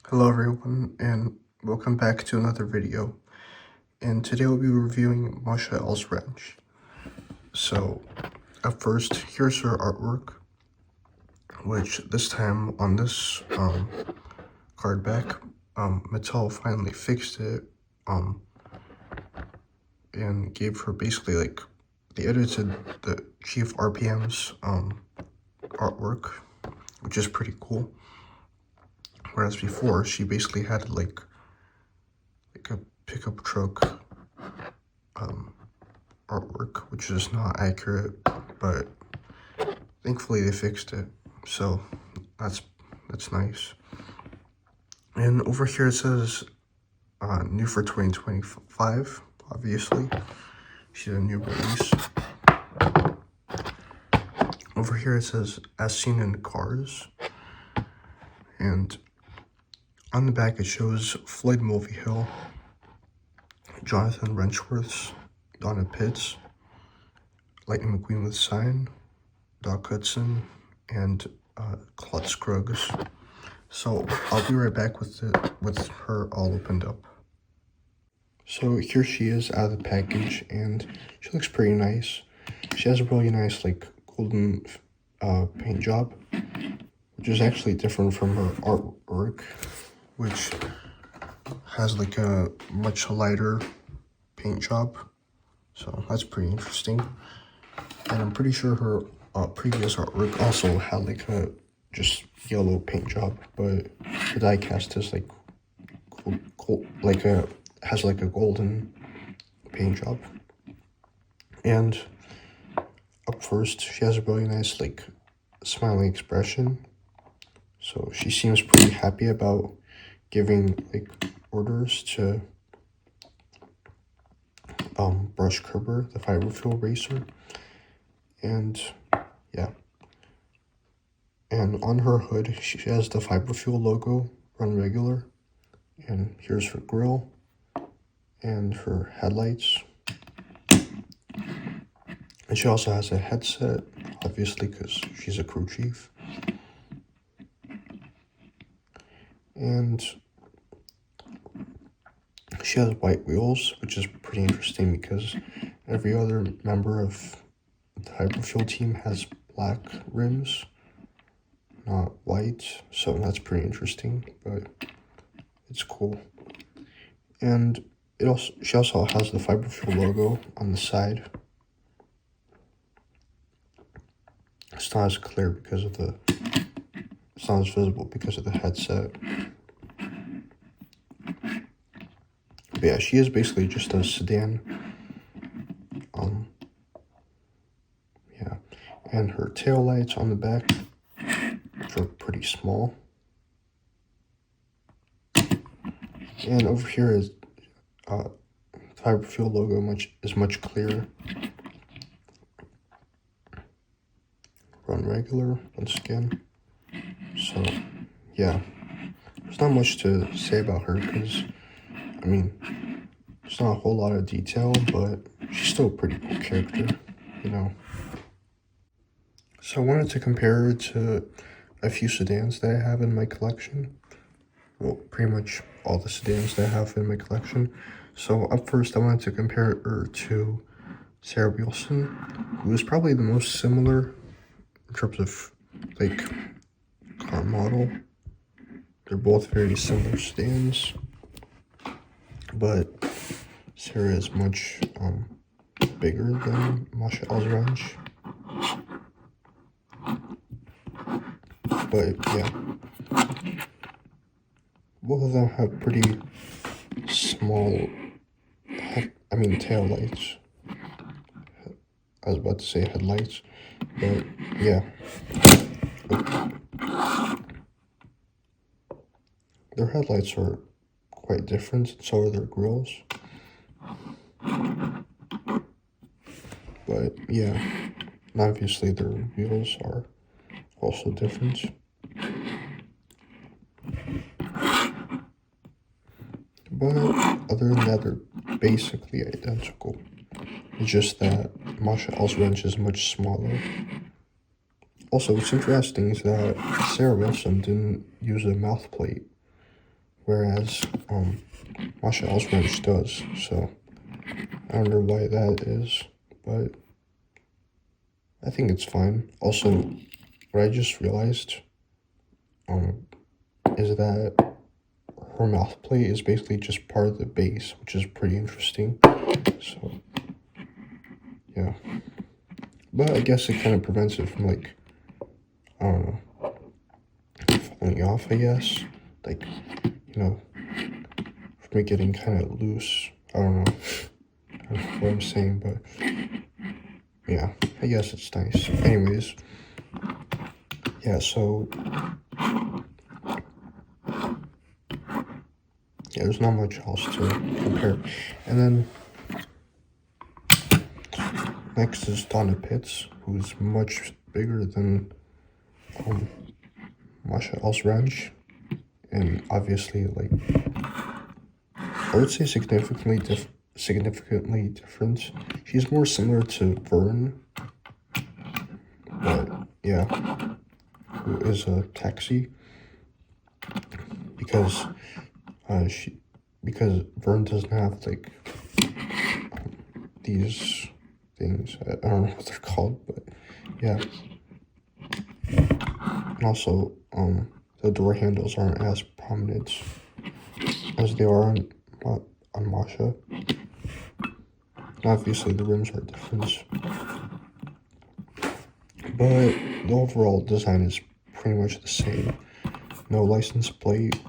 Hello everyone, and welcome back to another video. And today we'll be reviewing Masha Ellswrench. So, at first, here's her artwork, which this time on this card back, Mattel finally fixed it, and gave her basically they edited the Chief RPM's artwork, which is pretty cool. Whereas before, she basically had like a pickup truck artwork, which is not accurate, but thankfully they fixed it, so that's nice. And over here it says new for 2025. Obviously, she's a new release. Over here it says as seen in cars, and on the back it shows Floyd Mulvihill, Jonathan Wrenchworth's Donna Pitts, Lightning McQueen with Sign, Doc Hudson, and Claude Scruggs. So I'll be right back with her all opened up. So here she is out of the package, and she looks pretty nice. She has a really nice golden paint job, which is actually different from her artwork, which has a much lighter paint job. So that's pretty interesting. And I'm pretty sure her previous artwork also had a just yellow paint job, but the diecast is has a golden paint job. And up first, she has a really nice smiling expression. So she seems pretty happy about giving orders to Brush Kerber, the fiberfill racer. And yeah, and on her hood she has the fiberfill logo, run regular, and here's her grill and her headlights. And she also has a headset, obviously because she's a crew chief. And she has white wheels, which is pretty interesting because every other member of the Hyperfuel team has black rims, not white, so that's pretty interesting, but it's cool. And she also has the Fiberfuel logo on the side. It's not as clear because of it's not as visible because of the headset. But yeah, she is basically just a sedan. Yeah, and her tail lights on the back, which are pretty small. And over here is the Fiberfuel logo is much clearer. Run regular once again. So yeah, there's not much to say about her because there's not a whole lot of detail, but she's still a pretty cool character, So I wanted to compare her to a few sedans that I have in my collection. Well, pretty much all the sedans that I have in my collection. So up first, I wanted to compare her to Sarah Wilson, who is probably the most similar in terms of car model. They're both very similar sedans, but Sarah is much bigger than Masha Ellswrench. But yeah, both of them have pretty small tail lights. I was about to say headlights, but yeah. Their headlights are quite different, and so are their grills. But yeah, and obviously their wheels are also different. But other than that, they're basically identical. It's just that Masha Ellswrench is much smaller. Also, what's interesting is that Sarah Wilson didn't use a mouth plate whereas Masha Ellswrench does. So I don't know why that is, but I think it's fine. Also, what I just realized is that her mouth plate is basically just part of the base, which is pretty interesting. So yeah, but I guess it kind of prevents it from, like, I don't know, falling off, I guess, like, you know, from it getting kind of loose. I don't know what I'm saying, but yeah, I guess it's nice. Anyways, yeah, so yeah, there's not much else to compare. And then next is Donna Pitts, who's much bigger than Masha Ellswrench, and obviously, like, I would say significantly different. She's more similar to Vern, but yeah, who is a taxi, because because Vern doesn't have, like, these things. I don't know what they're called, but yeah. And also, the door handles aren't as prominent as they are on Masha. Obviously, the rims are different, but the overall design is pretty much the same. No license plate.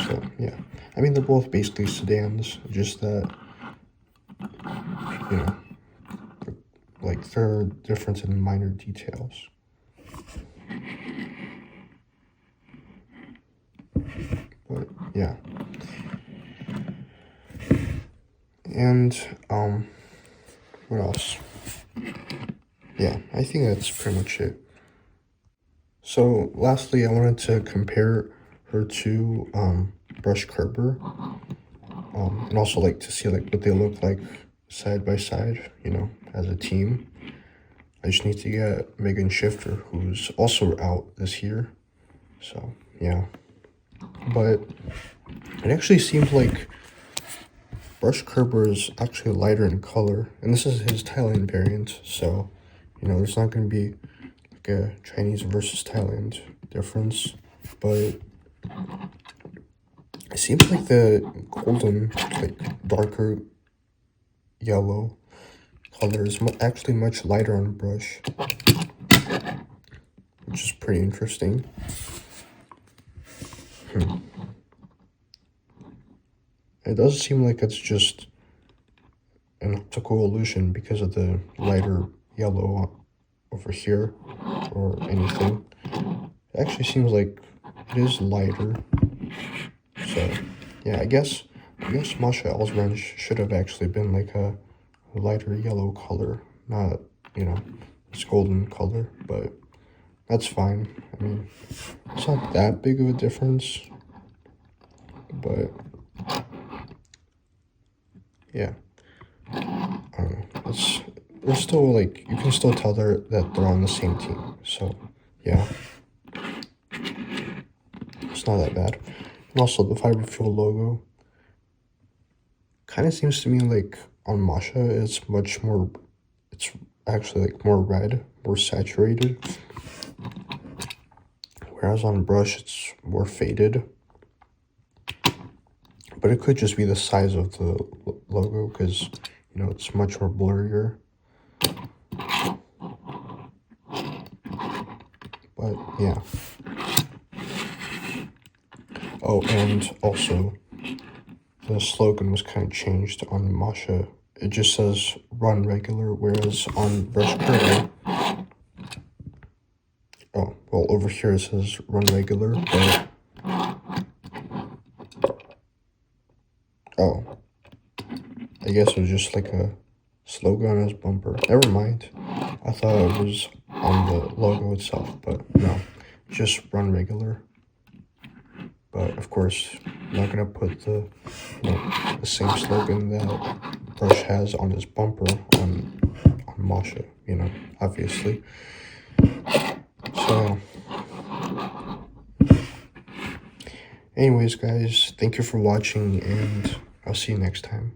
So yeah, I mean, they're both basically sedans, just that, you know, like, they're different in minor details. But yeah. And what else? Yeah, I think that's pretty much it. So lastly, I wanted to compare her to Brush Kerber, and also, like, to see, like, what they look like side by side, you know, as a team. I just need to get Megan Shifter, who's also out this year. So yeah, but it actually seems like Brush Kerber is actually lighter in color, and this is his Thailand variant, so, you know, there's not going to be, like, a Chinese versus Thailand difference, but it seems like the golden, like, darker yellow color is actually much lighter on the brush, which is pretty interesting. It does seem like it's just an optical illusion because of the lighter yellow over here or anything. It actually seems like it is lighter. So yeah, I guess Masha Ellswrench should have actually been, like, a lighter yellow color, not, you know, this golden color, but that's fine. I mean, it's not that big of a difference, but yeah, I don't know. They're still, like, you can still tell that they're on the same team. So yeah, it's not that bad. And also, the Fiber Fuel logo kind of seems to me like on Masha it's actually, like, more red, more saturated, whereas on Brush it's more faded. But it could just be the size of the logo, because, you know, it's much more blurrier. But yeah. Oh, and also, the slogan was kind of changed on Masha. It just says "run regular," whereas on Brush Kerber, oh, well, over here it says "run regular," but oh, I guess it was just like a slogan on his bumper. Never mind. I thought it was on the logo itself, but no, just "run regular." But of course, I'm not gonna put the same slogan that Brush has on his bumper on Masha, you know, obviously. So Anyways, guys, thank you for watching, and I'll see you next time.